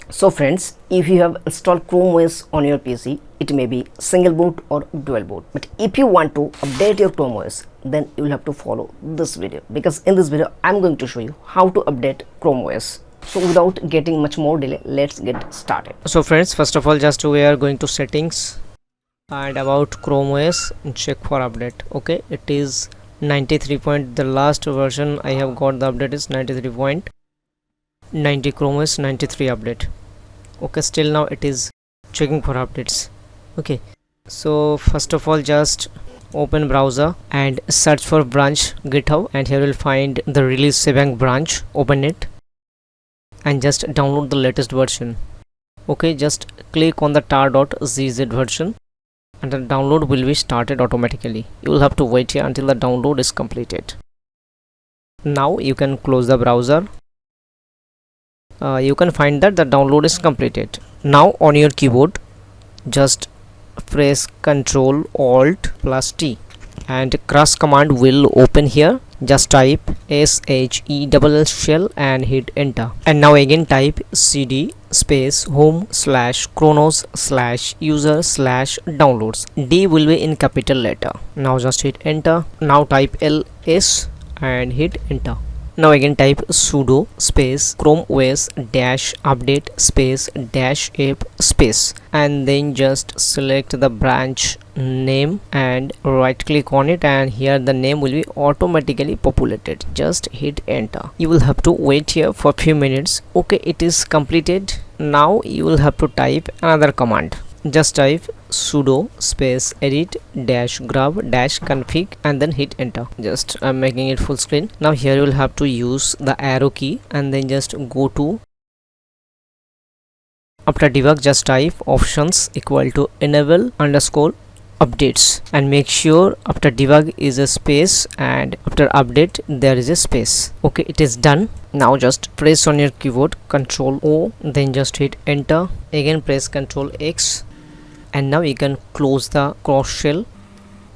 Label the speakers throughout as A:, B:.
A: So friends, if you have installed ChromeOS on your PC, it may be single boot or dual boot. But if you want to update your ChromeOS, then you will have to follow this video, because in this video I'm going to show you how to update ChromeOS. So without getting much more delay, let's get started. So friends, first of all, just we are going to settings and about ChromeOS and check for update. Okay, it is 93 point. The last version I have got the update is 93.90. ChromeOS 93 update. Okay, still now it is checking for updates. Okay, so first of all, just open browser and search for Brunch GitHub, and here you will find the release Shebang branch. Open it and just download the latest version. Okay, just click on the tar.zz version and the download will be started automatically. You will have to wait here until the download is completed. Now you can close the browser. You can find that the download is completed. Now on your keyboard, just press Ctrl Alt plus T and cross command will open here. Just type shell shell and hit enter, and now again type cd space home slash chronos slash user slash downloads. D will be in capital letter. Now just hit enter. Now type ls and hit enter. Now again type sudo space ChromeOS dash update space dash app space, and then just select the branch name and right click on it, and here the name will be automatically populated. Just hit enter. You will have to wait here for few minutes. Okay, it is completed. Now you will have to type another command. Just type sudo space edit dash grub dash config and then hit enter. Just I'm making it full screen. Now here you will have to use the arrow key and then just go to, after debug just type options equal to enable underscore updates, and make sure after debug is a space and after update there is a space. Okay, it is done. Now just press on your keyboard Ctrl O, then just hit enter. Again press Ctrl X, and now you can close the cross shell,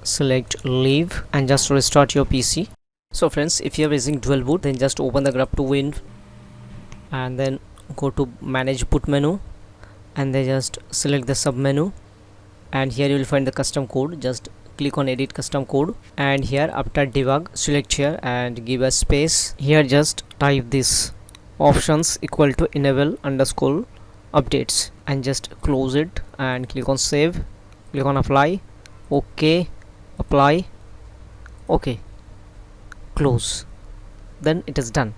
A: select leave and just restart your PC. So friends, if you are using dual boot, then just open the grab to win and then go to manage boot menu and then just select the sub menu, and here you will find the custom code. Just click on edit custom code, and here after debug select here and give a space. Here just type this options equal to enable underscore updates and just close it and click on save. Click on apply. Okay, apply. Okay, close. Then it is done.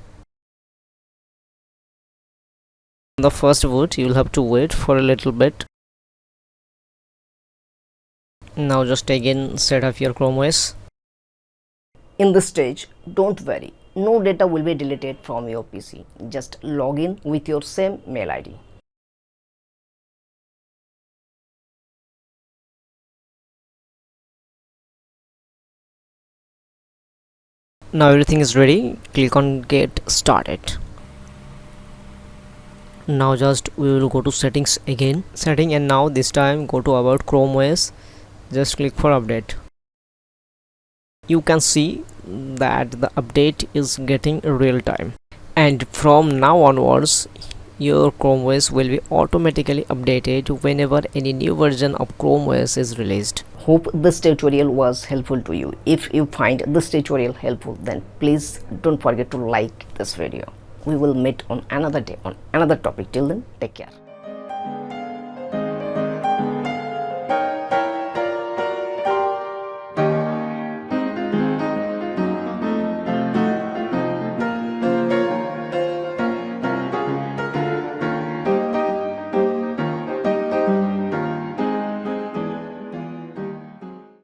A: The first boot you will have to wait for a little bit. Now just again set up your ChromeOS. In this stage, don't worry, no data will be deleted from your PC. Just log in with your same mail ID. Now everything is ready. Click on get started. Now just we will go to settings again, setting, and now this time go to about ChromeOS. Just click for update. You can see that the update is getting real time, and from now onwards your ChromeOS will be automatically updated whenever any new version of ChromeOS is released. Hope this tutorial was helpful to you. If you find this tutorial helpful, then please don't forget to like this video. We will meet on another day on another topic. Till then, take care.